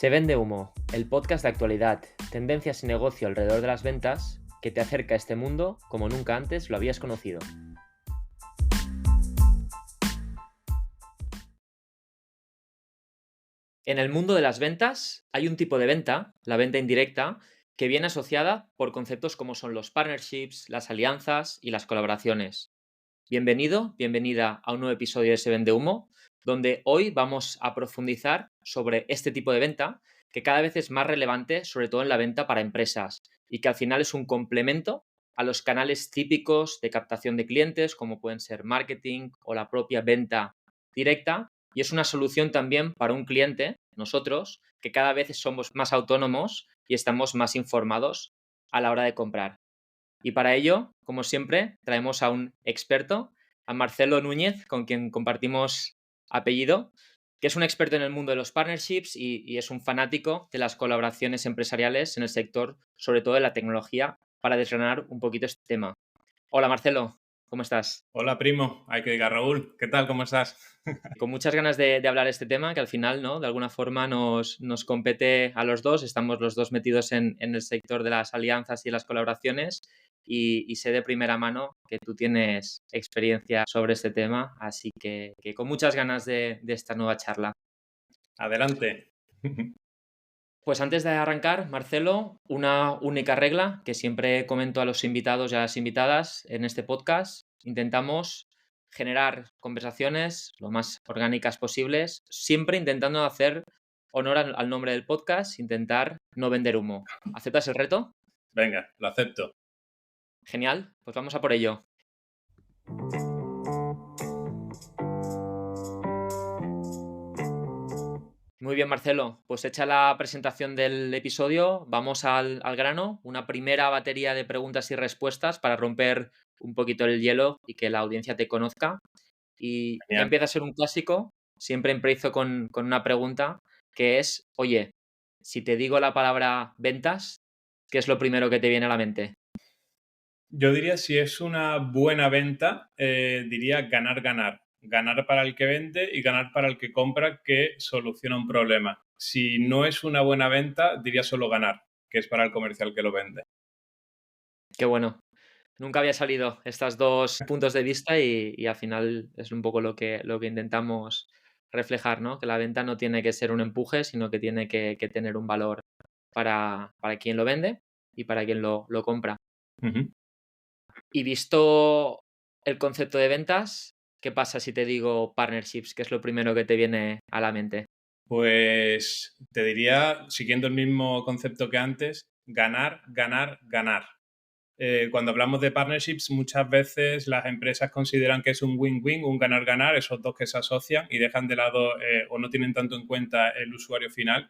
Se vende humo, el podcast de actualidad, tendencias y negocio alrededor de las ventas que te acerca a este mundo como nunca antes lo habías conocido. En el mundo de las ventas hay un tipo de venta, la venta indirecta, que viene asociada por conceptos como son los partnerships, las alianzas y las colaboraciones. Bienvenido, bienvenida a un nuevo episodio de Se Vende Humo, donde hoy vamos a profundizar sobre este tipo de venta que cada vez es más relevante, sobre todo en la venta para empresas, y que al final es un complemento a los canales típicos de captación de clientes, como pueden ser marketing o la propia venta directa, y es una solución también para un cliente, nosotros, que cada vez somos más autónomos y estamos más informados a la hora de comprar. Y para ello, como siempre, traemos a un experto, a Marcelo Núñez, con quien compartimos apellido, que es un experto en el mundo de los partnerships y es un fanático de las colaboraciones empresariales en el sector, sobre todo de la tecnología, para desgranar un poquito este tema. Hola Marcelo, ¿cómo estás? Hola, primo. Hay que diga Raúl. ¿Qué tal? ¿Cómo estás? Con muchas ganas de hablar de este tema, que al final, ¿no? De alguna forma nos compete a los dos, estamos los dos metidos en el sector de las alianzas y las colaboraciones y sé de primera mano que tú tienes experiencia sobre este tema, así que con muchas ganas de esta nueva charla. Adelante. Pues antes de arrancar, Marcelo, una única regla que siempre comento a los invitados y a las invitadas en este podcast. Intentamos generar conversaciones lo más orgánicas posibles, siempre intentando hacer honor al nombre del podcast, intentar no vender humo. ¿Aceptas el reto? Venga, lo acepto. Genial, pues vamos a por ello. Muy bien, Marcelo. Pues hecha la presentación del episodio, vamos al grano. Una primera batería de preguntas y respuestas para romper un poquito el hielo y que la audiencia te conozca. Y ya Genial. empieza a ser un clásico. Siempre empiezo con una pregunta que es, oye, si te digo la palabra ventas, ¿qué es lo primero que te viene a la mente? Yo diría, si es una buena venta, diría ganar, ganar. Ganar para el que vende y ganar para el que compra, que soluciona un problema. Si no es una buena venta, diría solo ganar, que es para el comercial que lo vende. Qué bueno. Nunca había salido estos dos puntos de vista y al final es un poco lo que intentamos reflejar, ¿no? Que la venta no tiene que ser un empuje, sino que tiene que tener un valor para quien lo vende y para quien lo compra. Ujú. Y visto el concepto de ventas, ¿qué pasa si te digo partnerships? ¿Qué es lo primero que te viene a la mente? Pues te diría, siguiendo el mismo concepto que antes, ganar, ganar, ganar. Cuando hablamos de partnerships, muchas veces las empresas consideran que es un win-win, un ganar-ganar, esos dos que se asocian y dejan de lado o no tienen tanto en cuenta el usuario final.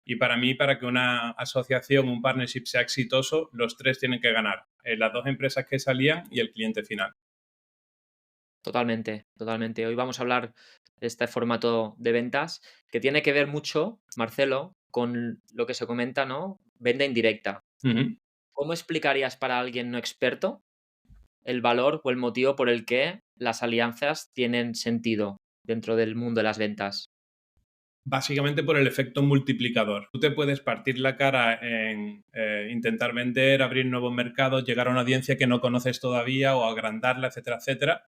Y para mí, para que una asociación, un partnership sea exitoso, los tres tienen que ganar. Las dos empresas que salían y el cliente final. Totalmente, totalmente. Hoy vamos a hablar de este formato de ventas que tiene que ver mucho, Marcelo, con lo que se comenta, ¿no? Venta indirecta. Ujú. ¿Cómo explicarías para alguien no experto el valor o el motivo por el que las alianzas tienen sentido dentro del mundo de las ventas? Básicamente por el efecto multiplicador. Tú te puedes partir la cara en intentar vender, abrir nuevos mercados, llegar a una audiencia que no conoces todavía o agrandarla, etcétera, etcétera,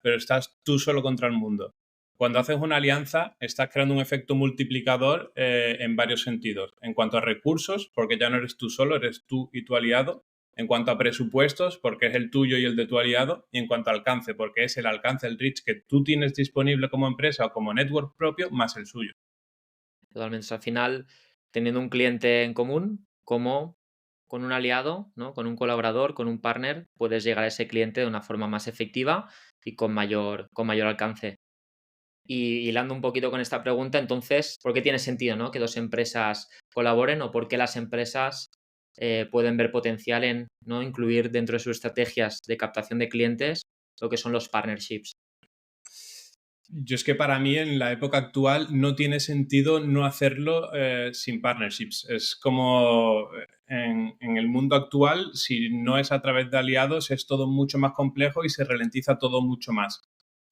pero estás tú solo contra el mundo. Cuando haces una alianza, estás creando un efecto multiplicador en varios sentidos. En cuanto a recursos, porque ya no eres tú solo, eres tú y tu aliado. En cuanto a presupuestos, porque es el tuyo y el de tu aliado. Y en cuanto a alcance, porque es el alcance, el reach que tú tienes disponible como empresa o como network propio, más el suyo. Totalmente. O sea, al final, teniendo un cliente en común, como con un aliado, ¿no? Con un colaborador, con un partner, puedes llegar a ese cliente de una forma más efectiva y con mayor alcance. Y hilando un poquito con esta pregunta, entonces, ¿por qué tiene sentido, ¿no? Que dos empresas colaboren o por qué las empresas pueden ver potencial en, ¿no? Incluir dentro de sus estrategias de captación de clientes lo que son los partnerships? Yo es que para mí en la época actual no tiene sentido no hacerlo sin partnerships. Es como en el mundo actual, si no es a través de aliados, es todo mucho más complejo y se ralentiza todo mucho más.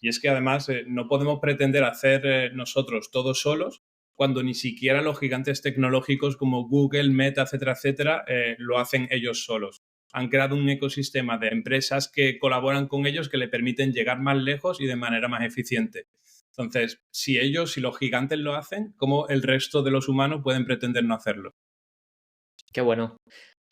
Y es que además no podemos pretender hacer nosotros todos solos cuando ni siquiera los gigantes tecnológicos como Google, Meta, etcétera, lo hacen ellos solos. Han creado un ecosistema de empresas que colaboran con ellos que le permiten llegar más lejos y de manera más eficiente. Entonces, si los gigantes lo hacen, ¿cómo el resto de los humanos pueden pretender no hacerlo? Qué bueno.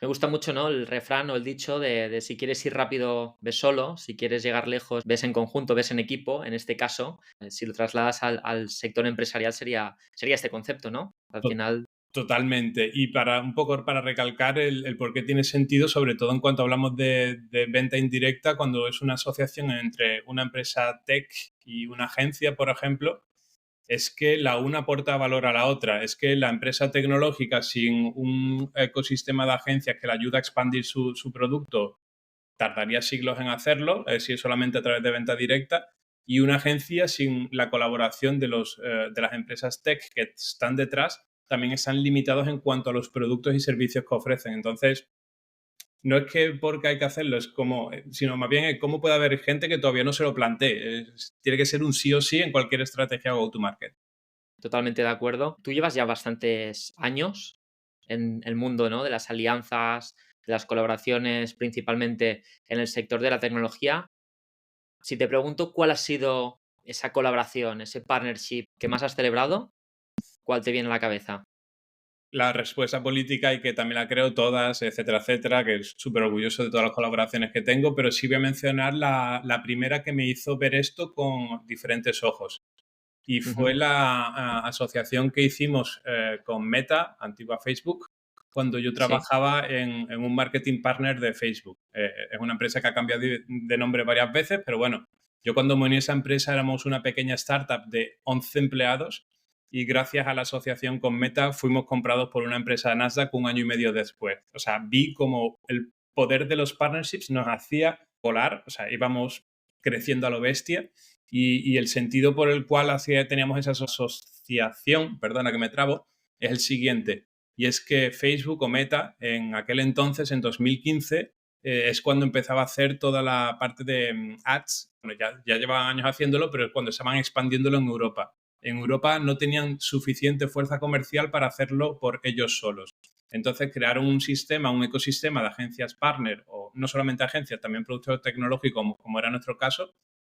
Me gusta mucho, ¿no? El refrán o el dicho de si quieres ir rápido, ves solo, si quieres llegar lejos, ves en conjunto, ves en equipo. En este caso, si lo trasladas al sector empresarial sería este concepto, ¿no? Al final. Totalmente. Y un poco para recalcar el por qué tiene sentido, sobre todo en cuanto hablamos de venta indirecta, cuando es una asociación entre una empresa tech y una agencia, por ejemplo, es que la una aporta valor a la otra. Es que la empresa tecnológica sin un ecosistema de agencias que le ayuda a expandir su producto tardaría siglos en hacerlo, si es solamente a través de venta directa. Y una agencia sin la colaboración de las empresas tech que están detrás también están limitados en cuanto a los productos y servicios que ofrecen. Entonces, no es que porque hay que hacerlo, es como, sino más bien cómo puede haber gente que todavía no se lo plantee. Tiene que ser un sí o sí en cualquier estrategia go-to-market. Totalmente de acuerdo. Tú llevas ya bastantes años en el mundo, ¿no? De las alianzas, de las colaboraciones, principalmente en el sector de la tecnología. Si te pregunto cuál ha sido esa colaboración, ese partnership que más has celebrado, ¿cuál te viene a la cabeza? La respuesta política y que también la creo todas, etcétera, que es súper orgulloso de todas las colaboraciones que tengo, pero sí voy a mencionar la primera que me hizo ver esto con diferentes ojos. Y fue Ujú. la asociación que hicimos con Meta, antigua Facebook, cuando yo Sí, trabajaba en un marketing partner de Facebook. Es una empresa que ha cambiado de nombre varias veces, pero bueno, yo cuando me uní a esa empresa éramos una pequeña startup de 11 empleados y gracias a la asociación con Meta fuimos comprados por una empresa de Nasdaq un año y medio después. O sea, vi como el poder de los partnerships nos hacía volar, o sea, íbamos creciendo a lo bestia y el sentido por el cual teníamos esa asociación, perdona que me trabo, es el siguiente. Y es que Facebook o Meta, en aquel entonces, en 2015, es cuando empezaba a hacer toda la parte de ads. Bueno, ya llevaban años haciéndolo, pero es cuando estaban expandiéndolo en Europa. En Europa no tenían suficiente fuerza comercial para hacerlo por ellos solos. Entonces crearon un sistema, un ecosistema de agencias partner, o no solamente agencias, también productos tecnológicos, como era nuestro caso,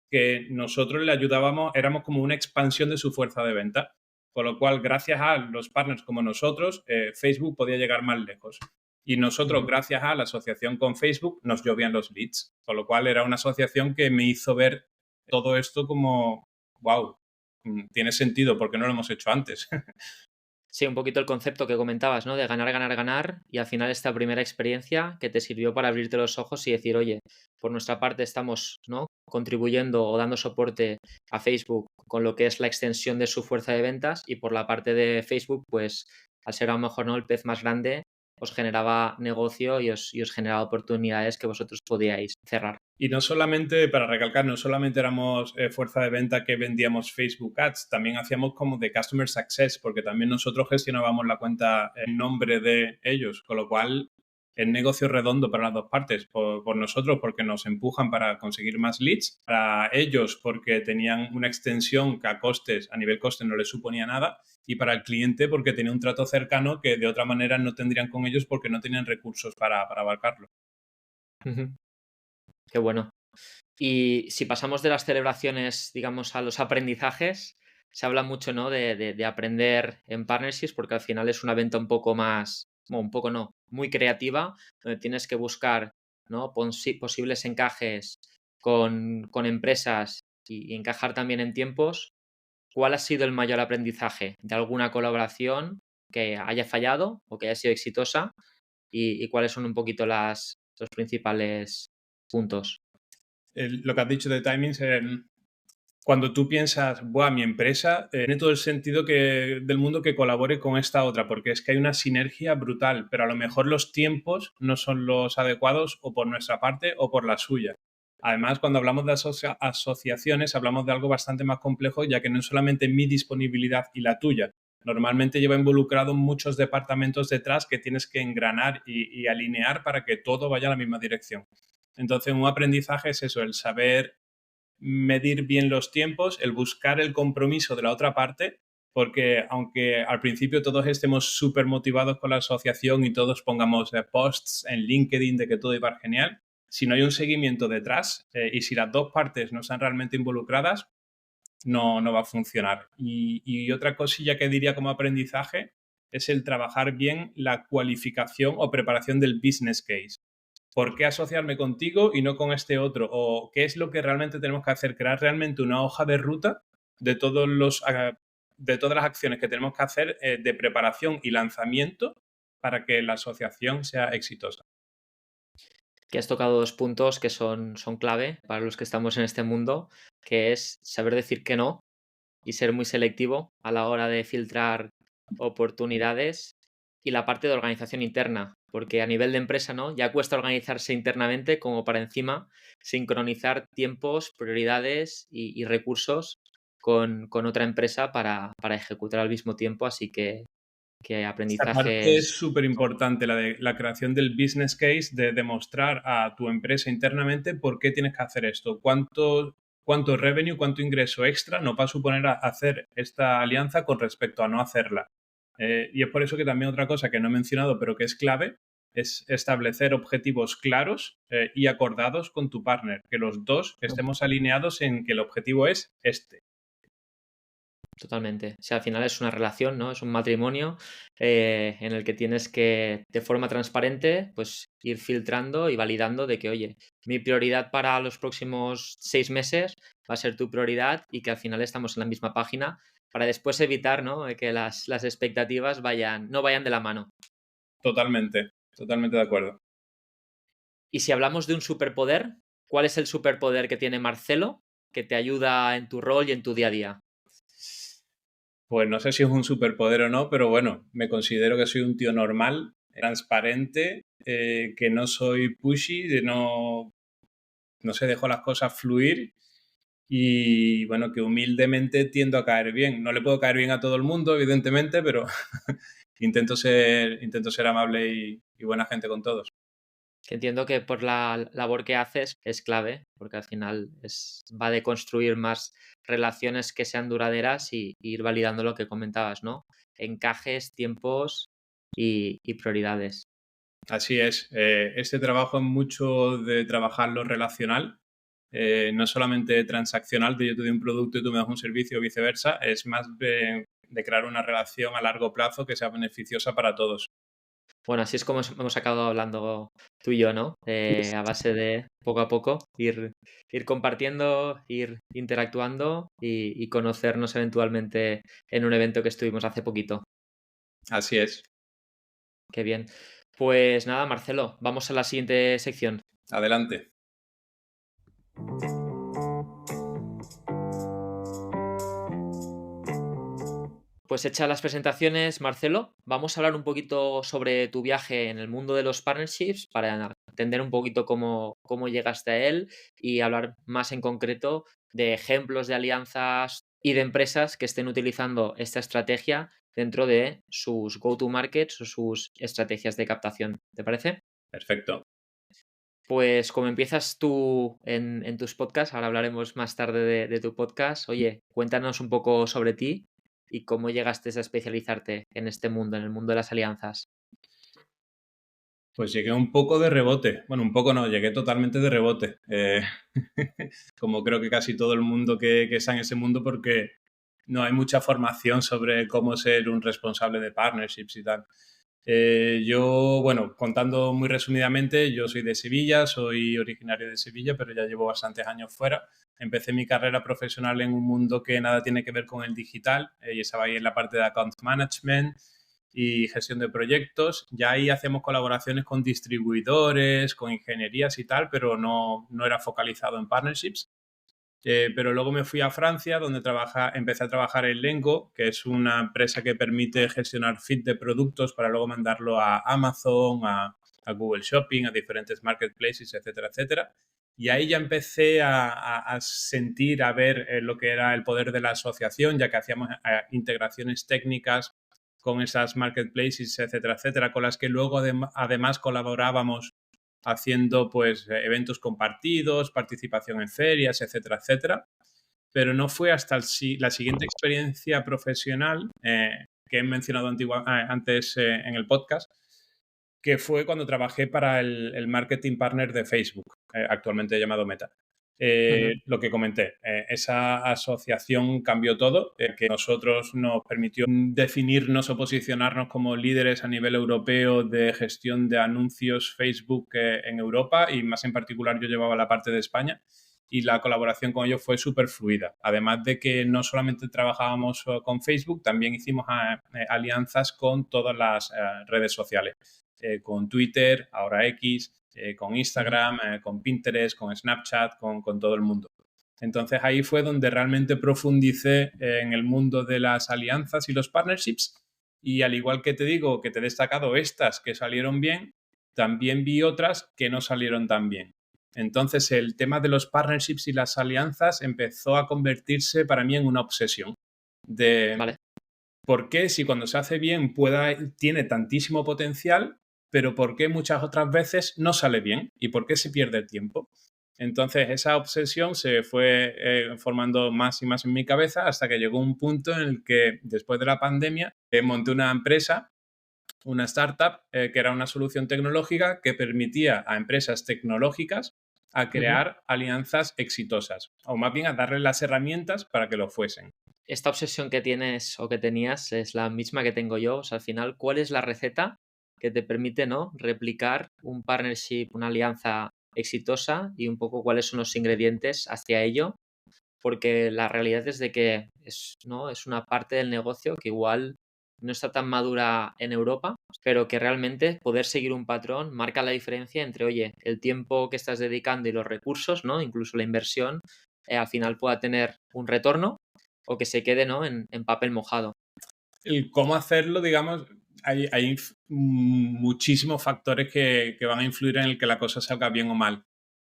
que nosotros le ayudábamos, éramos como una expansión de su fuerza de venta. Con lo cual, gracias a los partners como nosotros, Facebook podía llegar más lejos. Y nosotros, ujú. gracias a la asociación con Facebook, nos llovían los leads. Con lo cual, era una asociación que me hizo ver todo esto como, wow, tiene sentido, porque no lo hemos hecho antes. Sí, un poquito el concepto que comentabas, ¿no? De ganar, ganar, ganar y al final esta primera experiencia que te sirvió para abrirte los ojos y decir, oye, por nuestra parte estamos, ¿no? Contribuyendo o dando soporte a Facebook con lo que es la extensión de su fuerza de ventas y por la parte de Facebook, pues al ser a lo mejor, ¿no? El pez más grande, os generaba negocio y os generaba oportunidades que vosotros podíais cerrar. Y no solamente, para recalcar, no solamente éramos fuerza de venta que vendíamos Facebook Ads, también hacíamos como de Customer Success, porque también nosotros gestionábamos la cuenta en nombre de ellos, con lo cual el negocio redondo para las dos partes, por nosotros porque nos empujan para conseguir más leads, para ellos porque tenían una extensión que a nivel coste no les suponía nada, y para el cliente porque tenía un trato cercano que de otra manera no tendrían con ellos porque no tenían recursos para abarcarlo. Ujú. Qué bueno. Y si pasamos de las celebraciones, digamos, a los aprendizajes, se habla mucho, ¿no? De aprender en partnerships, porque al final es una venta un poco más, bueno, un poco no, muy creativa, donde tienes que buscar, ¿no? Posibles encajes con empresas y encajar también en tiempos. ¿Cuál ha sido el mayor aprendizaje de alguna colaboración que haya fallado o que haya sido exitosa? Y cuáles son un poquito los principales puntos? Lo que has dicho de timings, cuando tú piensas, buah, mi empresa tiene todo el sentido del mundo que colabore con esta otra, porque es que hay una sinergia brutal, pero a lo mejor los tiempos no son los adecuados o por nuestra parte o por la suya. Además, cuando hablamos de asociaciones, hablamos de algo bastante más complejo, ya que no es solamente mi disponibilidad y la tuya. Normalmente lleva involucrado muchos departamentos detrás que tienes que engranar y alinear para que todo vaya a la misma dirección. Entonces, un aprendizaje es eso, el saber medir bien los tiempos, el buscar el compromiso de la otra parte porque aunque al principio todos estemos súper motivados con la asociación y todos pongamos posts en LinkedIn de que todo iba genial, si no hay un seguimiento detrás y si las dos partes no están realmente involucradas, no va a funcionar. Y otra cosilla que diría como aprendizaje es el trabajar bien la cualificación o preparación del business case. ¿Por qué asociarme contigo y no con este otro? ¿O qué es lo que realmente tenemos que hacer? Crear realmente una hoja de ruta de de todas las acciones que tenemos que hacer de preparación y lanzamiento para que la asociación sea exitosa. Que has tocado dos puntos que son clave para los que estamos en este mundo, que es saber decir que no y ser muy selectivo a la hora de filtrar oportunidades y la parte de organización interna, porque a nivel de empresa, ¿no? Ya cuesta organizarse internamente como para encima sincronizar tiempos, prioridades y recursos con otra empresa para ejecutar al mismo tiempo, así que Esta parte es aprendizajes. súper importante, la de la creación del business case, de demostrar a tu empresa internamente por qué tienes que hacer esto, cuánto revenue, cuánto ingreso extra nos va a suponer hacer esta alianza con respecto a no hacerla. Y es por eso que también otra cosa que no he mencionado, pero que es clave, es establecer objetivos claros y acordados con tu partner, que los dos estemos alineados en que el objetivo es este. Totalmente. O sea, al final es una relación, ¿no? Es un matrimonio en el que tienes que, de forma transparente, pues ir filtrando y validando de que, oye, mi prioridad para los próximos 6 meses va a ser tu prioridad y que al final estamos en la misma página para después evitar, ¿no? Que las expectativas no vayan de la mano. Totalmente, totalmente de acuerdo. Y si hablamos de un superpoder, ¿cuál es el superpoder que tiene Marcelo que te ayuda en tu rol y en tu día a día? Pues no sé si es un superpoder o no, pero bueno, me considero que soy un tío normal, transparente, que no soy pushy, no sé, dejo las cosas fluir y bueno, que humildemente tiendo a caer bien. No le puedo caer bien a todo el mundo, evidentemente, pero intento ser amable y buena gente con todos. Que entiendo que por la labor que haces es clave, porque al final va de construir más relaciones que sean duraderas y ir validando lo que comentabas, ¿no? Encajes, tiempos y prioridades. Así es. Este trabajo es mucho de trabajar lo relacional, no solamente transaccional, de yo te doy un producto y tú me das un servicio o viceversa, es más de crear una relación a largo plazo que sea beneficiosa para todos. Bueno, así es como hemos acabado hablando tú y yo, ¿no? A base de poco a poco ir compartiendo, ir interactuando y conocernos eventualmente en un evento que estuvimos hace poquito. Así es. Qué bien. Pues nada, Marcelo, vamos a la siguiente sección. Adelante. Pues hechas las presentaciones, Marcelo, vamos a hablar un poquito sobre tu viaje en el mundo de los partnerships para entender un poquito cómo llegaste a él y hablar más en concreto de ejemplos de alianzas y de empresas que estén utilizando esta estrategia dentro de sus go-to-markets o sus estrategias de captación. ¿Te parece? Perfecto. Pues como empiezas tú en tus podcasts, ahora hablaremos más tarde de tu podcast. Oye, cuéntanos un poco sobre ti y cómo llegaste a especializarte en este mundo, en el mundo de las alianzas. Pues llegué un poco de rebote. Bueno, un poco no, llegué totalmente de rebote. Como creo que casi todo el mundo que está en ese mundo, porque no hay mucha formación sobre cómo ser un responsable de partnerships y tal. Yo, bueno, contando muy resumidamente, yo soy de Sevilla, soy originario de Sevilla, pero ya llevo bastantes años fuera. Empecé mi carrera profesional en un mundo que nada tiene que ver con el digital y estaba ahí en la parte de account management y gestión de proyectos. Ya ahí hacemos colaboraciones con distribuidores, con ingenierías y tal, pero no era focalizado en partnerships. Pero luego me fui a Francia, donde empecé a trabajar en Lengo, que es una empresa que permite gestionar feed de productos para luego mandarlo a Amazon, a Google Shopping, a diferentes marketplaces, etcétera, etcétera. Y ahí ya empecé a sentir, a ver lo que era el poder de la asociación, ya que hacíamos integraciones técnicas con esas marketplaces, etcétera, etcétera, con las que luego además colaborábamos haciendo pues eventos compartidos, participación en ferias, etcétera, etcétera. pero no fue hasta la siguiente experiencia profesional que he mencionado antes en el podcast, que fue cuando trabajé para el marketing partner de Facebook, actualmente llamado Meta. Ujú. Lo que comenté, esa asociación cambió todo, que nosotros nos permitió definirnos o posicionarnos como líderes a nivel europeo de gestión de anuncios Facebook en Europa, y más en particular yo llevaba la parte de España, y la colaboración con ellos fue súper fluida. Además de que no solamente trabajábamos con Facebook, también hicimos alianzas con todas las redes sociales, con Twitter, ahora X, con Ujú. Instagram, con Pinterest, con Snapchat, con todo el mundo. Entonces ahí fue donde realmente profundicé en el mundo de las alianzas y los partnerships, y al igual que te digo que te he destacado estas que salieron bien, también vi otras que no salieron tan bien. Entonces el tema de los partnerships y las alianzas empezó a convertirse para mí en una obsesión de Vale. por qué si cuando se hace bien tiene tantísimo potencial, pero por qué muchas otras veces no sale bien y por qué se pierde el tiempo. Entonces esa obsesión se fue formando más y más en mi cabeza hasta que llegó un punto en el que después de la pandemia monté una empresa, una startup, que era una solución tecnológica que permitía a empresas tecnológicas a Ujú. crear alianzas exitosas, o más bien a darles las herramientas para que lo fuesen. Esta obsesión que tienes o que tenías es la misma que tengo yo. O sea, al final, ¿cuál es la receta que te permite, ¿no?, replicar un partnership, una alianza exitosa y un poco cuáles son los ingredientes hacia ello? Porque la realidad es de que es, ¿no?, es una parte del negocio que igual no está tan madura en Europa, pero que realmente poder seguir un patrón marca la diferencia entre, oye, el tiempo que estás dedicando y los recursos, ¿no?, incluso la inversión, al final pueda tener un retorno o que se quede, ¿no?, en papel mojado. El cómo hacerlo, digamos, hay muchísimos factores que van a influir en el que la cosa salga bien o mal.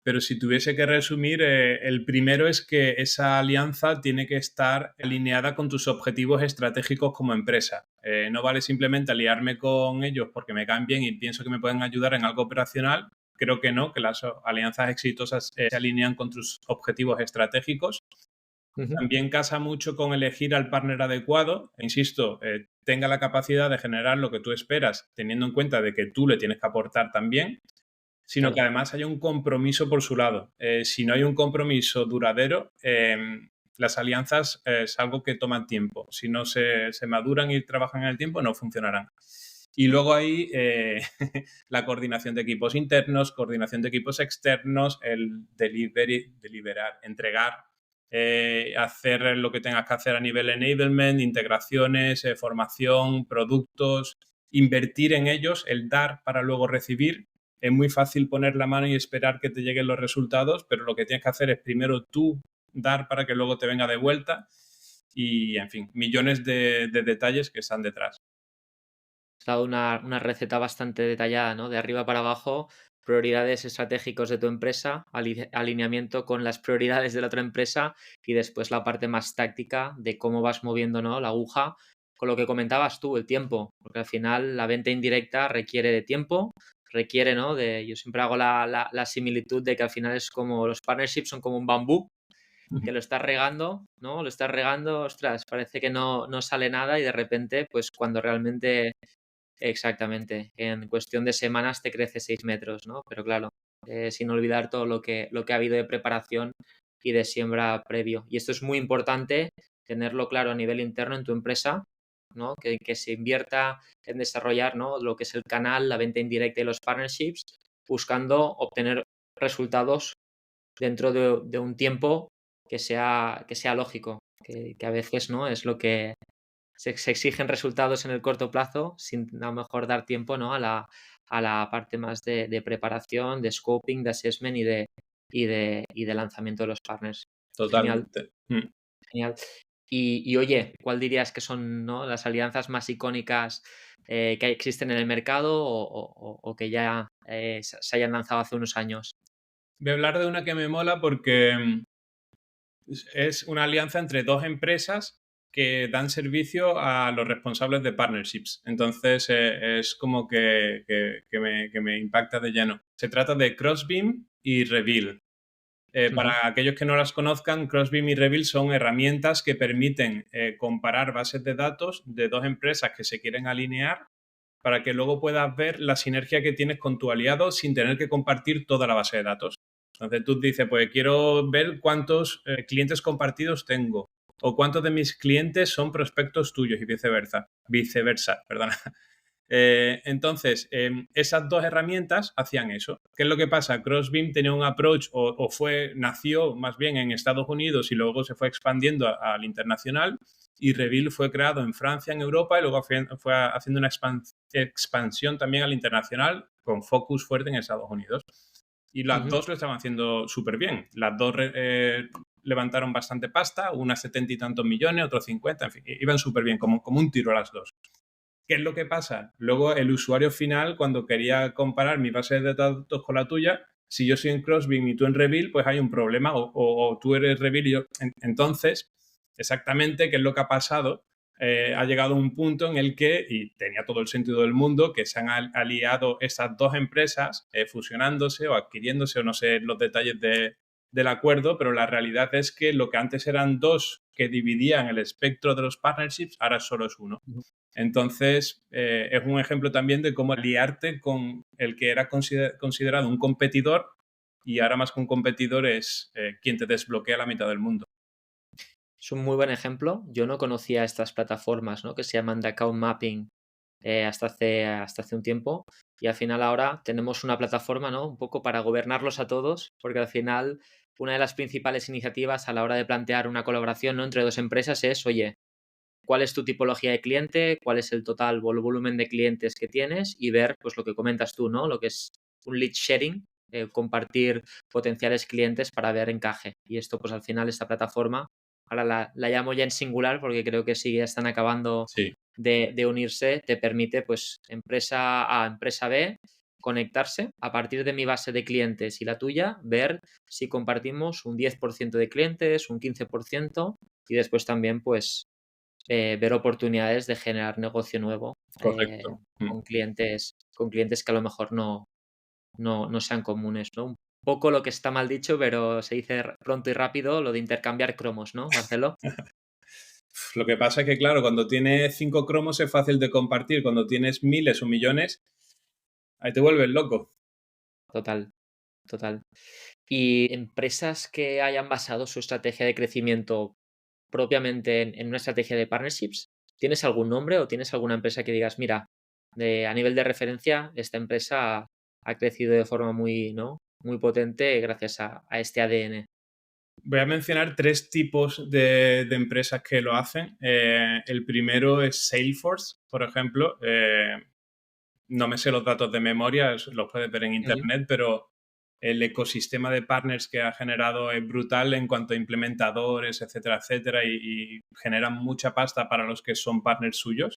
Pero si tuviese que resumir, el primero es que esa alianza tiene que estar alineada con tus objetivos estratégicos como empresa. No vale simplemente aliarme con ellos porque me caen bien y pienso que me pueden ayudar en algo operacional. Creo que no, que las alianzas exitosas se alinean con tus objetivos estratégicos. Ujú. También casa mucho con elegir al partner adecuado. Insisto, tenga la capacidad de generar lo que tú esperas, teniendo en cuenta de que tú le tienes que aportar también, sino que Claro. además haya un compromiso por su lado. Si no hay un compromiso duradero, las alianzas es algo que toman tiempo. Si no se maduran y trabajan en el tiempo, no funcionarán. Y luego hay la coordinación de equipos internos, coordinación de equipos externos, el deliberar, entregar, hacer lo que tengas que hacer a nivel enablement, integraciones, formación, productos, invertir en ellos, el dar para luego recibir. Es muy fácil poner la mano y esperar que te lleguen los resultados, pero lo que tienes que hacer es primero tú dar para que luego te venga de vuelta, y, en fin, millones de detalles que están detrás. Has dado una receta bastante detallada, ¿no? De arriba para abajo, prioridades estratégicos de tu empresa, alineamiento con las prioridades de la otra empresa y después la parte más táctica de cómo vas moviendo, ¿no?, la aguja con lo que comentabas tú, el tiempo, porque al final la venta indirecta requiere de tiempo, requiere, ¿no?, yo siempre hago la similitud de que al final es como los partnerships son como un bambú que lo estás regando, ¿no? Lo estás regando, ostras, parece que no sale nada y de repente, pues cuando realmente. Exactamente. En cuestión de semanas te crece 6 metros, ¿no? Pero claro, sin olvidar todo lo que ha habido de preparación y de siembra previo. Y esto es muy importante tenerlo claro a nivel interno en tu empresa, ¿no? Que se invierta en desarrollar, ¿no?, lo que es el canal, la venta indirecta y los partnerships, buscando obtener resultados dentro de un tiempo que sea lógico, que a veces, ¿no?, es lo que se exigen resultados en el corto plazo sin a lo mejor dar tiempo, ¿no?, a la parte más de preparación, de scoping, de assessment y de lanzamiento de los partners. Genial, Totalmente. genial. Y oye, ¿cuál dirías que son, ¿no?, las alianzas más icónicas que existen en el mercado o que ya se hayan lanzado hace unos años? Voy a hablar de una que me mola porque es una alianza entre dos empresas que dan servicio a los responsables de partnerships. Entonces, es como que me impacta de lleno. Se trata de Crossbeam y Reveal. Ujú, Para aquellos que no las conozcan, Crossbeam y Reveal son herramientas que permiten comparar bases de datos de dos empresas que se quieren alinear para que luego puedas ver la sinergia que tienes con tu aliado sin tener que compartir toda la base de datos. Entonces tú dices, pues quiero ver cuántos clientes compartidos tengo o cuántos de mis clientes son prospectos tuyos y viceversa. Viceversa, perdona. Entonces, esas dos herramientas hacían eso. ¿Qué es lo que pasa? Crossbeam tenía un approach nació más bien en Estados Unidos y luego se fue expandiendo al internacional, y Reveal fue creado en Francia, en Europa, y luego fue haciendo una expansión también al internacional con focus fuerte en Estados Unidos. Y las ujú. dos lo estaban haciendo súper bien. Las dos levantaron bastante pasta, unas 70 y tantos millones, otros 50, en fin, iban súper bien, como un tiro a las dos. ¿Qué es lo que pasa? Luego el usuario final, cuando quería comparar mi base de datos con la tuya, si yo soy en Crossbeam y tú en Reveal, pues hay un problema, o tú eres Reveal y yo. Entonces, exactamente, ¿qué es lo que ha pasado? Ha llegado un punto en el que, y tenía todo el sentido del mundo, que se han aliado esas dos empresas fusionándose o adquiriéndose, o no sé los detalles del acuerdo, pero la realidad es que lo que antes eran dos que dividían el espectro de los partnerships, ahora solo es uno. Ujú. Entonces, es un ejemplo también de cómo aliarte con el que era considerado un competidor, y ahora más que un competidor es quien te desbloquea la mitad del mundo. Es un muy buen ejemplo. Yo no conocía estas plataformas, ¿no? Que se llaman de account mapping hasta hace un tiempo. Y al final ahora tenemos una plataforma, ¿no? Un poco para gobernarlos a todos, porque al final una de las principales iniciativas a la hora de plantear una colaboración, ¿no? Entre dos empresas es, oye, ¿cuál es tu tipología de cliente? ¿Cuál es el total volumen de clientes que tienes? Y ver, pues lo que comentas tú, ¿no? Lo que es un lead sharing, compartir potenciales clientes para ver encaje. Y esto, pues al final, esta plataforma, ahora la llamo ya en singular porque creo que sí ya están acabando Sí, de unirse, te permite, pues, empresa A, empresa B, conectarse a partir de mi base de clientes y la tuya, ver si compartimos un 10% de clientes, un 15%, y después también, pues, ver oportunidades de generar negocio nuevo correcto. con clientes que a lo mejor no sean comunes, ¿no? Un poco lo que está mal dicho, pero se dice pronto y rápido, lo de intercambiar cromos, ¿no, Marcelo? Lo que pasa es que, claro, cuando tienes 5 cromos es fácil de compartir. Cuando tienes miles o millones, ahí te vuelves loco. Total, total. Y empresas que hayan basado su estrategia de crecimiento propiamente en una estrategia de partnerships, ¿tienes algún nombre o tienes alguna empresa que digas, mira, a nivel de referencia, esta empresa ha crecido de forma muy, ¿no? Muy potente gracias a este ADN? Voy a mencionar tres tipos de empresas que lo hacen. El primero es Salesforce, por ejemplo. No me sé los datos de memoria, los puedes ver en Ujú. internet, pero el ecosistema de partners que ha generado es brutal en cuanto a implementadores, etcétera, etcétera, y generan mucha pasta para los que son partners suyos.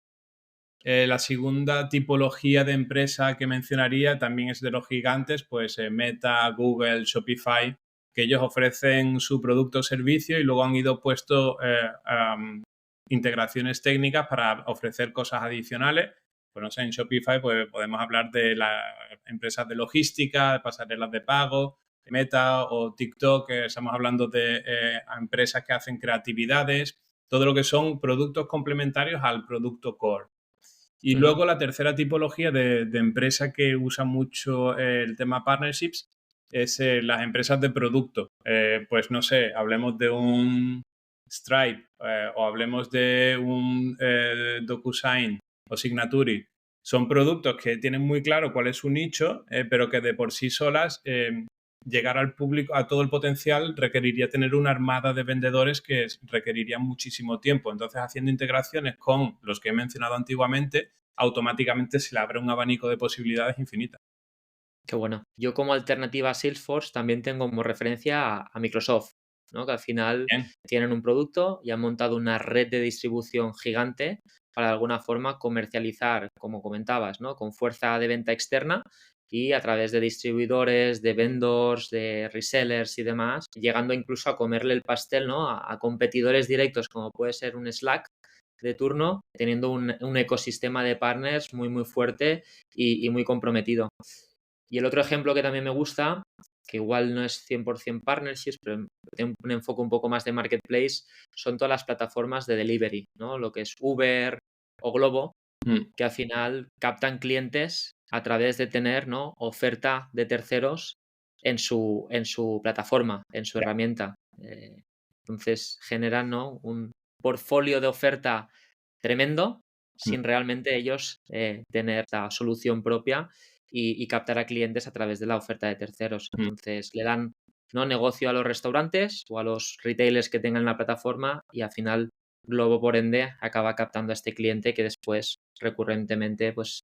La segunda tipología de empresa que mencionaría también es de los gigantes, pues Meta, Google, Shopify, que ellos ofrecen su producto o servicio y luego han ido puesto integraciones técnicas para ofrecer cosas adicionales. Pues no sé, en Shopify pues, podemos hablar de las empresas de logística, de pasarelas de pago, Meta o TikTok, estamos hablando de empresas que hacen creatividades, todo lo que son productos complementarios al producto core. Y Ujú. luego la tercera tipología de empresa que usa mucho el tema partnerships es las empresas de producto. Pues no sé, hablemos de un Stripe o hablemos de un DocuSign o Signatory. Son productos que tienen muy claro cuál es su nicho, pero que de por sí solas llegar al público, a todo el potencial, requeriría tener una armada de vendedores que requerirían muchísimo tiempo. Entonces, haciendo integraciones con los que he mencionado antiguamente, automáticamente se le abre un abanico de posibilidades infinitas. Qué bueno. Yo como alternativa a Salesforce también tengo como referencia a Microsoft, ¿no? Que al final Bien, tienen un producto y han montado una red de distribución gigante para de alguna forma comercializar, como comentabas, ¿no? Con fuerza de venta externa y a través de distribuidores, de vendors, de resellers y demás, llegando incluso a comerle el pastel, ¿no? A competidores directos como puede ser un Slack de turno, teniendo un ecosistema de partners muy, muy fuerte y muy comprometido. Y el otro ejemplo que también me gusta que igual no es 100% partnerships, pero tiene un enfoque un poco más de marketplace, son todas las plataformas de delivery, ¿no? Lo que es Uber o Globo, que al final captan clientes a través de tener, ¿no?, oferta de terceros en su plataforma, en su herramienta. Entonces generan, ¿no?, un portfolio de oferta tremendo sin realmente ellos tener la solución propia y captar a clientes a través de la oferta de terceros. Entonces le dan, ¿no?, negocio a los restaurantes o a los retailers que tengan la plataforma y al final Globo, por ende, acaba captando a este cliente que después recurrentemente pues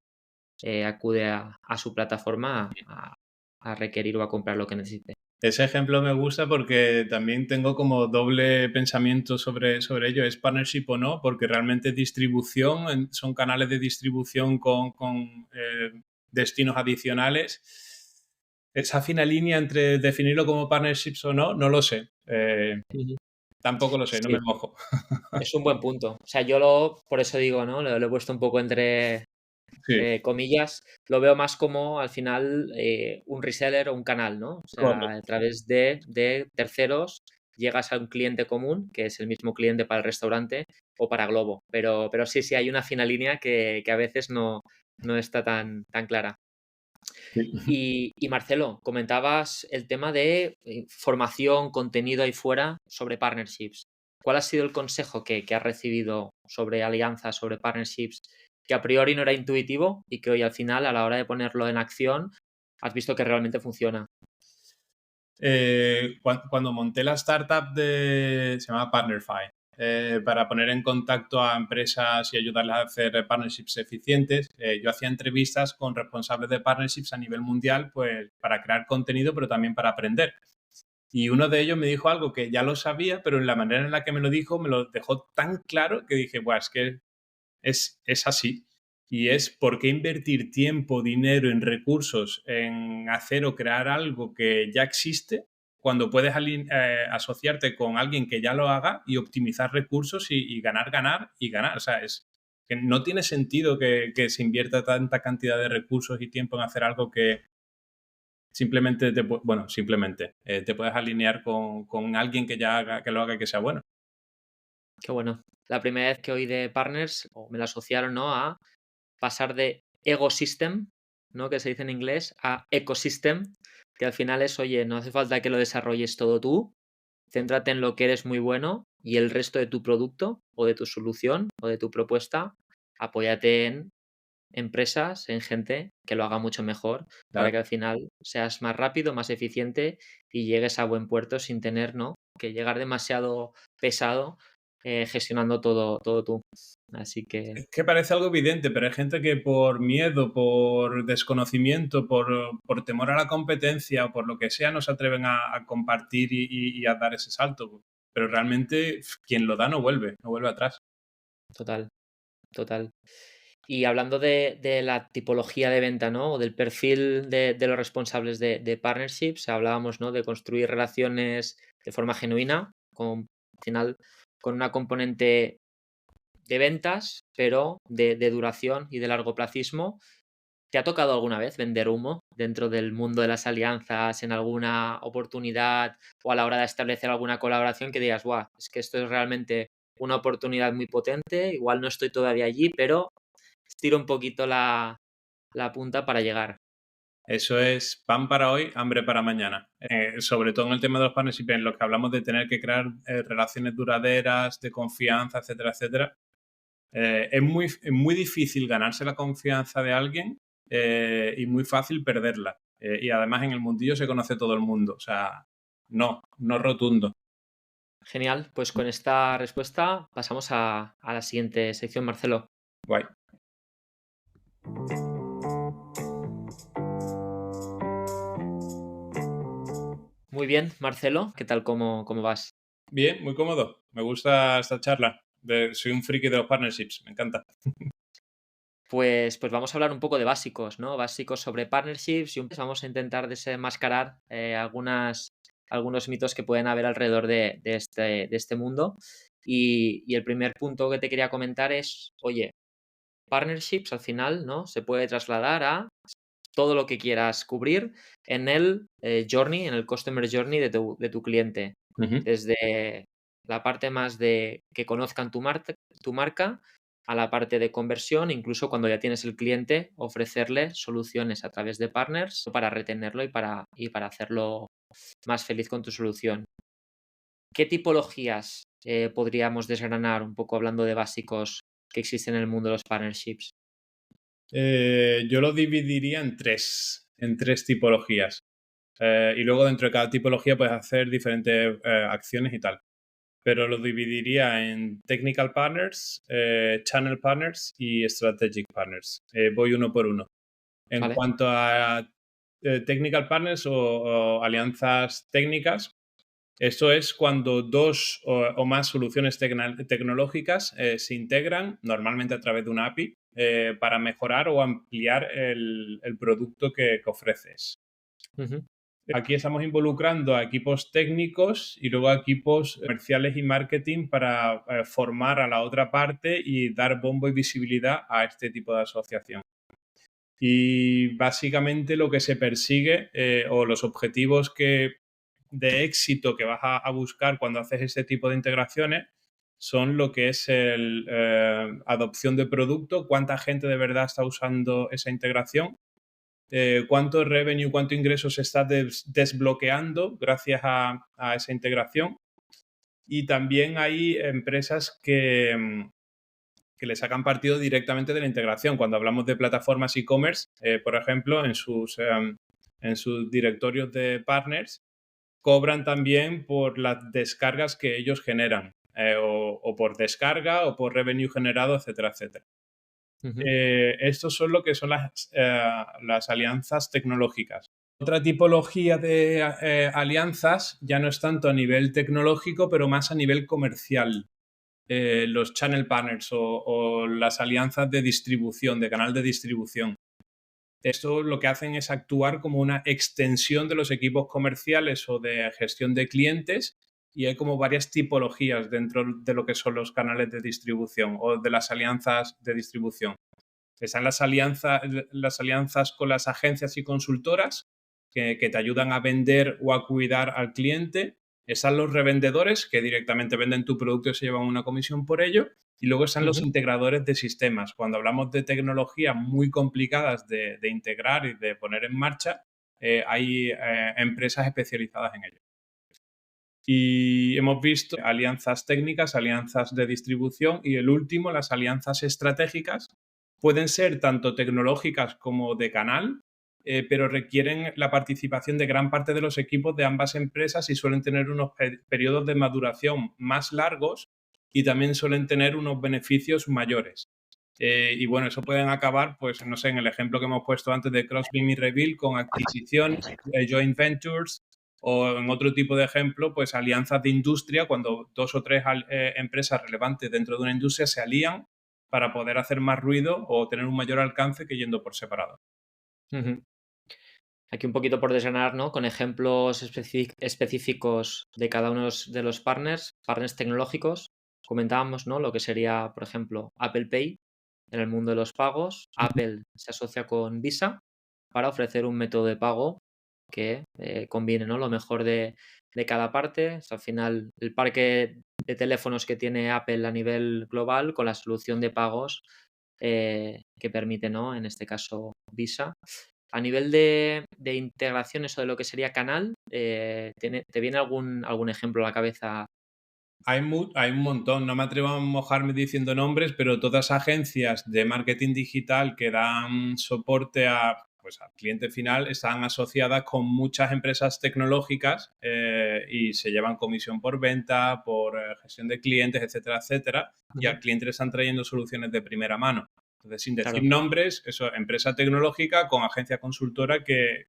acude a su plataforma a requerir o a comprar lo que necesite. Ese ejemplo me gusta porque también tengo como doble pensamiento sobre ello, ¿es partnership o no? Porque realmente distribución, son canales de distribución con destinos adicionales. Esa fina línea entre definirlo como partnerships o no, no lo sé. Tampoco lo sé, no Sí, me mojo. es un buen punto. O sea, por eso digo, ¿no? Lo he puesto un poco entre Sí, comillas, lo veo más como al final un reseller o un canal, ¿no? O sea, a correcto. través de terceros llegas a un cliente común, que es el mismo cliente para el restaurante o para Globo. Pero sí, hay una fina línea que a veces no está tan clara. Y Marcelo, comentabas el tema de formación, contenido ahí fuera sobre partnerships. ¿Cuál ha sido el consejo que has recibido sobre alianzas, sobre partnerships, que a priori no era intuitivo y que hoy al final, a la hora de ponerlo en acción, has visto que realmente funciona? Cuando monté la startup se llama Partnerfy, para poner en contacto a empresas y ayudarles a hacer partnerships eficientes, yo hacía entrevistas con responsables de partnerships a nivel mundial, pues para crear contenido, pero también para aprender. Y uno de ellos me dijo algo que ya lo sabía, pero en la manera en la que me lo dijo, me lo dejó tan claro que dije, bueno, es que es así. Y es por qué invertir tiempo, dinero en recursos, en hacer o crear algo que ya existe, cuando puedes asociarte con alguien que ya lo haga y optimizar recursos y ganar, ganar y ganar. O sea, es que no tiene sentido que se invierta tanta cantidad de recursos y tiempo en hacer algo que simplemente te puedes alinear con alguien que ya haga, que lo haga y que sea bueno. Qué bueno. La primera vez que oí de partners, o me lo asociaron, ¿no?, a pasar de ecosystem, ¿no?, que se dice en inglés, a ecosystem, que al final es, oye, no hace falta que lo desarrolles todo tú, céntrate en lo que eres muy bueno y el resto de tu producto o de tu solución o de tu propuesta, apóyate en empresas, en gente que lo haga mucho mejor para Claro. que al final seas más rápido, más eficiente y llegues a buen puerto sin tener, ¿no?, que llegar demasiado pesado gestionando todo tú. Así que, Es que parece algo evidente, pero hay gente que por miedo, por desconocimiento, por temor a la competencia o por lo que sea, no se atreven a compartir y a dar ese salto. Pero realmente quien lo da no vuelve atrás. total, total. Y hablando de la tipología de venta, ¿no?, o del perfil de los responsables de partnerships, hablábamos, ¿no?, de construir relaciones de forma genuina, al final con una componente de ventas, pero de duración y de largoplacismo. ¿Te ha tocado alguna vez vender humo dentro del mundo de las alianzas en alguna oportunidad o a la hora de establecer alguna colaboración que digas, guau, es que esto es realmente una oportunidad muy potente, igual no estoy todavía allí, pero estiro un poquito la punta para llegar? Eso es pan para hoy, hambre para mañana. Sobre todo en el tema de los partnerships, en los que hablamos de tener que crear relaciones duraderas, de confianza, etcétera, etcétera. Es muy difícil ganarse la confianza de alguien y muy fácil perderla. Y además en el mundillo se conoce todo el mundo. O sea, no rotundo. Genial, pues con esta respuesta pasamos a la siguiente sección, Marcelo. Guay. Muy bien, Marcelo, ¿qué tal? ¿Cómo vas? Bien, muy cómodo. Me gusta esta charla. Soy un friki de los partnerships, me encanta. Pues vamos a hablar un poco de básicos, ¿no? Básicos sobre partnerships y vamos a intentar desenmascarar algunos mitos que pueden haber alrededor de este mundo. Y el primer punto que te quería comentar es, oye, partnerships al final, ¿no?, se puede trasladar a todo lo que quieras cubrir en el journey, en el customer journey de tu cliente. Ujú. Desde la parte más de que conozcan tu marca a la parte de conversión, incluso cuando ya tienes el cliente, ofrecerle soluciones a través de partners para retenerlo y para hacerlo más feliz con tu solución. ¿Qué tipologías podríamos desgranar un poco hablando de básicos que existen en el mundo de los partnerships? Yo lo dividiría en tres tipologías. Y luego dentro de cada tipología puedes hacer diferentes acciones y tal. Pero lo dividiría en technical partners, channel partners y strategic partners. Voy uno por uno. En ¿Vale? cuanto a technical partners o alianzas técnicas, esto es cuando dos o más soluciones tecnológicas se integran, normalmente a través de una API, para mejorar o ampliar el producto que ofreces. Ujú, Aquí estamos involucrando a equipos técnicos y luego a equipos comerciales y marketing para formar a la otra parte y dar bombo y visibilidad a este tipo de asociación. Y básicamente lo que se persigue o los objetivos de éxito que vas a buscar cuando haces este tipo de integraciones son lo que es el adopción de producto, cuánta gente de verdad está usando esa integración, cuánto revenue, cuánto ingresos se está desbloqueando gracias a esa integración. Y también hay empresas que le sacan partido directamente de la integración. Cuando hablamos de plataformas e-commerce, por ejemplo, en sus directorios de partners, cobran también por las descargas que ellos generan, o por descarga o por revenue generado, etcétera, etcétera. ujú, Estos son lo que son las alianzas tecnológicas. Otra tipología de alianzas ya no es tanto a nivel tecnológico, pero más a nivel comercial. Los channel partners o las alianzas de distribución, de canal de distribución. Esto lo que hacen es actuar como una extensión de los equipos comerciales o de gestión de clientes, y hay como varias tipologías dentro de lo que son los canales de distribución o de las alianzas de distribución. Están las alianzas con las agencias y consultoras que te ayudan a vender o a cuidar al cliente. Están los revendedores que directamente venden tu producto y se llevan una comisión por ello. Y luego están los ujú. integradores de sistemas. Cuando hablamos de tecnologías muy complicadas de integrar y de poner en marcha, hay empresas especializadas en ello. Y hemos visto alianzas técnicas, alianzas de distribución y el último, las alianzas estratégicas. Pueden ser tanto tecnológicas como de canal, pero requieren la participación de gran parte de los equipos de ambas empresas y suelen tener unos periodos de maduración más largos y también suelen tener unos beneficios mayores. Y bueno, eso pueden acabar, pues no sé, en el ejemplo que hemos puesto antes de Crossbeam y Reveal con adquisiciones, joint ventures, o en otro tipo de ejemplo, pues alianzas de industria, cuando dos o tres empresas relevantes dentro de una industria se alían para poder hacer más ruido o tener un mayor alcance que yendo por separado. Ujú. Aquí un poquito por desgranar, ¿no? Con ejemplos específicos de cada uno de los partners tecnológicos. Comentábamos, ¿no? Lo que sería, por ejemplo, Apple Pay en el mundo de los pagos. Apple se asocia con Visa para ofrecer un método de pago que combine, ¿no? Lo mejor de cada parte. Al final, el parque de teléfonos que tiene Apple a nivel global con la solución de pagos que permite, ¿no? En este caso, Visa. A nivel de integraciones o de lo que sería canal, ¿te viene algún ejemplo a la cabeza? Hay un montón, no me atrevo a mojarme diciendo nombres, pero todas agencias de marketing digital que dan soporte pues, al cliente final están asociadas con muchas empresas tecnológicas, y se llevan comisión por venta, por gestión de clientes, etcétera, etcétera, y Ujú, al cliente le están trayendo soluciones de primera mano. Entonces, sin decir claro, nombres, eso, empresa tecnológica con agencia consultora que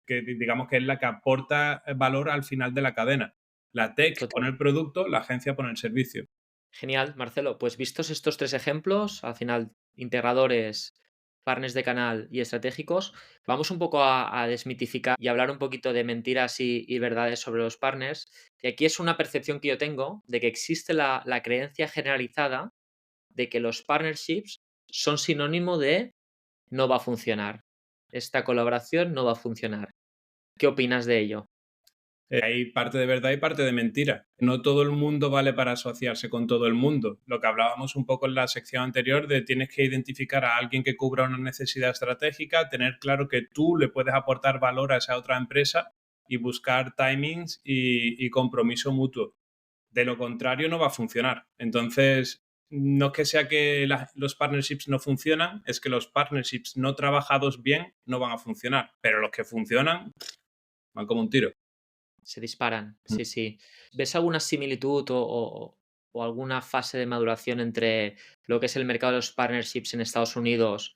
digamos que es la que aporta valor al final de la cadena. La tech total. pone el producto, la agencia pone el servicio. Genial, Marcelo. Pues vistos estos 3 ejemplos, al final, integradores, partners de canal y estratégicos, vamos un poco a desmitificar y hablar un poquito de mentiras y verdades sobre los partners. Y aquí es una percepción que yo tengo de que existe la creencia generalizada de que los partnerships son sinónimo de no va a funcionar. esta colaboración no va a funcionar. ¿Qué opinas de ello? Hay parte de verdad y parte de mentira. No todo el mundo vale para asociarse con todo el mundo. Lo que hablábamos un poco en la sección anterior de tienes que identificar a alguien que cubra una necesidad estratégica, tener claro que tú le puedes aportar valor a esa otra empresa y buscar timings y compromiso mutuo. De lo contrario, no va a funcionar. Entonces, no es que sea que los partnerships no funcionan, es que los partnerships no trabajados bien no van a funcionar. Pero los que funcionan van como un tiro. Se disparan, Mm. sí, sí. ¿Ves alguna similitud o alguna fase de maduración entre lo que es el mercado de los partnerships en Estados Unidos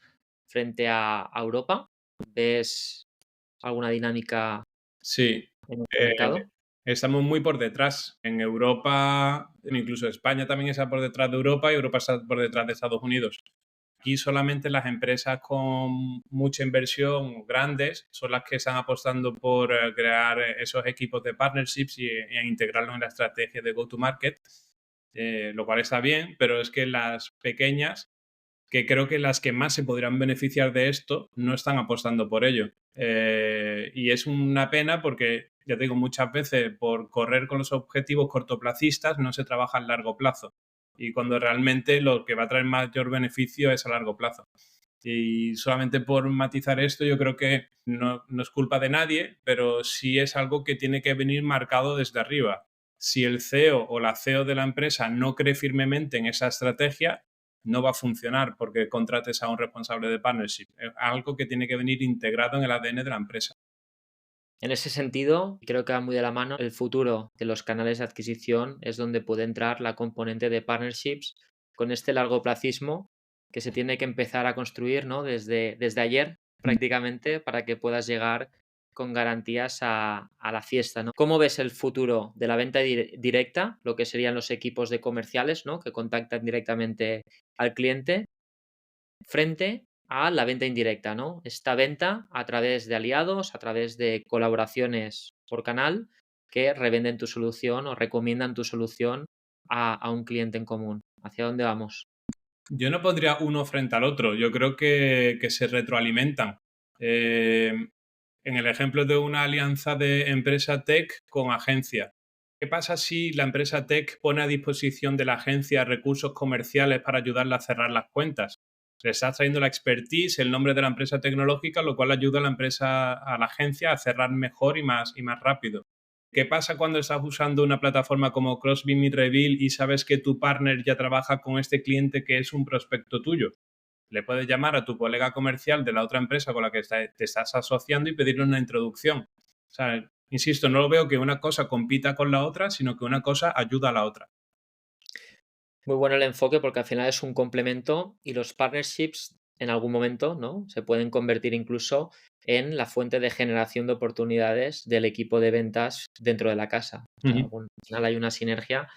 frente a Europa? ¿Ves alguna dinámica Sí. en este Eh, mercado? Estamos muy por detrás. En Europa, incluso España también está por detrás de Europa y Europa está por detrás de Estados Unidos. Aquí solamente las empresas con mucha inversión grandes son las que están apostando por crear esos equipos de partnerships y integrarlos en la estrategia de go-to-market, lo cual está bien, pero es que las pequeñas, que creo que las que más se podrían beneficiar de esto, no están apostando por ello. Y es una pena porque, ya te digo, muchas veces por correr con los objetivos cortoplacistas no se trabaja a largo plazo. Y cuando realmente lo que va a traer mayor beneficio es a largo plazo. Y solamente por matizar esto, yo creo que no es culpa de nadie, pero sí es algo que tiene que venir marcado desde arriba. Si el CEO o la CEO de la empresa no cree firmemente en esa estrategia, no va a funcionar porque contrates a un responsable de partnership. Es algo que tiene que venir integrado en el ADN de la empresa. En ese sentido, creo que va muy de la mano. El futuro de los canales de adquisición es donde puede entrar la componente de partnerships con este largoplacismo que se tiene que empezar a construir, ¿no? Desde ayer prácticamente para que puedas llegar con garantías a la fiesta, ¿no? ¿Cómo ves el futuro de la venta directa, lo que serían los equipos de comerciales, ¿no? Que contactan directamente al cliente frente a la venta indirecta, ¿no? Esta venta a través de aliados, a través de colaboraciones por canal que revenden tu solución o recomiendan tu solución a un cliente en común. ¿Hacia dónde vamos? Yo no pondría uno frente al otro. Yo creo que se retroalimentan. Eh, en el ejemplo de una alianza de empresa tech con agencia. ¿Qué pasa si la empresa tech pone a disposición de la agencia recursos comerciales para ayudarla a cerrar las cuentas? Le estás trayendo la expertise, el nombre de la empresa tecnológica, lo cual ayuda a la empresa, a la agencia a cerrar mejor y más rápido. ¿Qué pasa cuando estás usando una plataforma como CrossBeam y Reveal y sabes que tu partner ya trabaja con este cliente que es un prospecto tuyo? Le puedes llamar a tu colega comercial de la otra empresa con la que te estás asociando y pedirle una introducción. O sea, insisto, no lo veo que una cosa compita con la otra, sino que una cosa ayuda a la otra. Muy bueno el enfoque porque al final es un complemento y los partnerships en algún momento, ¿no? Se pueden convertir incluso en la fuente de generación de oportunidades del equipo de ventas dentro de la casa. O sea, Ujú. al final hay una sinergia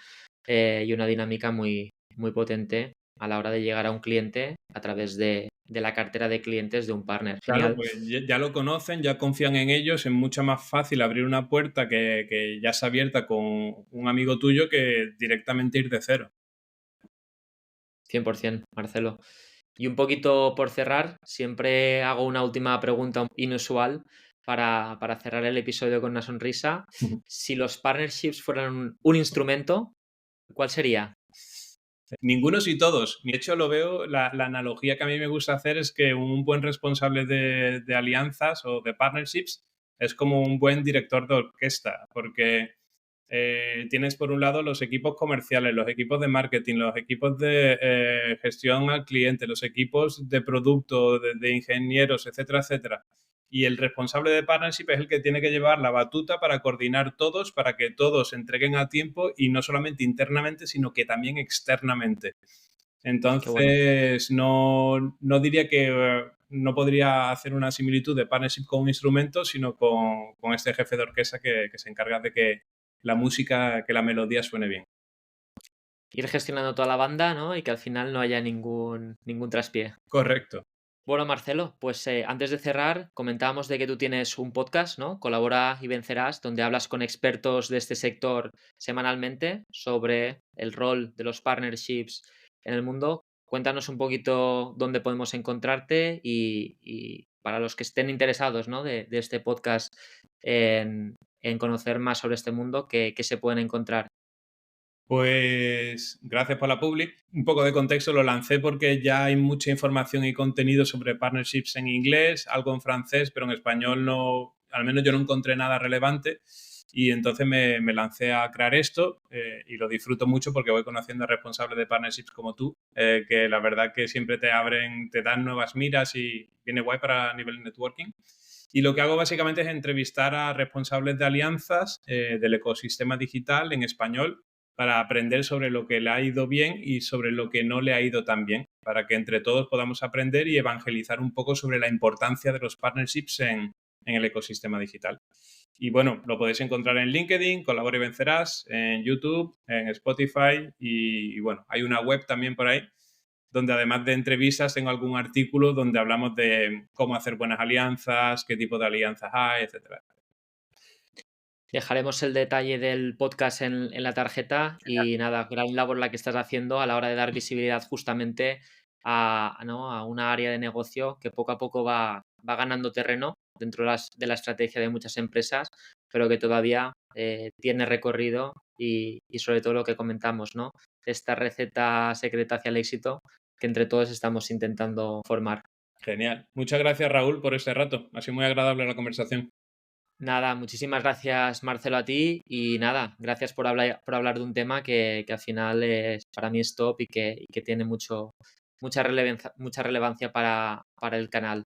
y una dinámica muy, muy potente a la hora de llegar a un cliente a través de la cartera de clientes de un partner. Claro, Genial. pues ya lo conocen, ya confían en ellos, es mucho más fácil abrir una puerta que ya está abierta con un amigo tuyo que directamente ir de cero. 100%, Marcelo. Y un poquito por cerrar, siempre hago una última pregunta inusual para cerrar el episodio con una sonrisa. Si los partnerships fueran un instrumento, ¿cuál sería? Ningunos y todos. De hecho, lo veo, la analogía que a mí me gusta hacer es que un buen responsable de alianzas o de partnerships es como un buen director de orquesta, porque tienes por un lado los equipos comerciales, los equipos de marketing, los equipos de gestión al cliente, los equipos de producto, de ingenieros, etcétera, etcétera. Y el responsable de partnership es el que tiene que llevar la batuta para coordinar todos, para que todos se entreguen a tiempo y no solamente internamente, sino que también externamente. Qué bueno. Entonces, no diría que no podría hacer una similitud de partnership con un instrumento, sino con este jefe de orquesta que se encarga de que la música, que la melodía suene bien. Ir gestionando toda la banda, ¿no? Y que al final no haya ningún traspié. Correcto. Bueno, Marcelo, pues antes de cerrar, comentábamos de que tú tienes un podcast, ¿no? Colabora y vencerás, donde hablas con expertos de este sector semanalmente sobre el rol de los partnerships en el mundo. Cuéntanos un poquito dónde podemos encontrarte y para los que estén interesados, ¿no? de este podcast en conocer más sobre este mundo, ¿qué se pueden encontrar? Pues gracias por la public. Un poco de contexto, lo lancé porque ya hay mucha información y contenido sobre partnerships en inglés, algo en francés, pero en español no, al menos yo no encontré nada relevante. Y entonces me lancé a crear esto y lo disfruto mucho porque voy conociendo a responsables de partnerships como tú, que la verdad que siempre te abren, te dan nuevas miras y viene guay para nivel networking. Y lo que hago básicamente es entrevistar a responsables de alianzas del ecosistema digital en español para aprender sobre lo que le ha ido bien y sobre lo que no le ha ido tan bien, para que entre todos podamos aprender y evangelizar un poco sobre la importancia de los partnerships en el ecosistema digital. Y bueno, lo podéis encontrar en LinkedIn, Colabora y Vencerás, en YouTube, en Spotify y bueno, hay una web también por ahí donde además de entrevistas tengo algún artículo donde hablamos de cómo hacer buenas alianzas, qué tipo de alianzas hay, etcétera. Dejaremos el detalle del podcast en la tarjeta y nada, gran labor la que estás haciendo a la hora de dar visibilidad justamente ¿no? a una área de negocio que poco a poco va ganando terreno dentro de la estrategia de muchas empresas, pero que todavía tiene recorrido y sobre todo lo que comentamos, ¿no? Esta receta secreta hacia el éxito que entre todos estamos intentando formar. Genial. Muchas gracias, Raúl, por este rato. Ha sido muy agradable la conversación. Nada, muchísimas gracias Marcelo a ti y nada, gracias por hablar de un tema que al final para mí es top y que tiene mucha relevancia para el canal.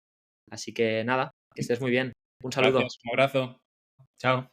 Así que nada, que estés muy bien. Un saludo. Gracias, un abrazo. Chao.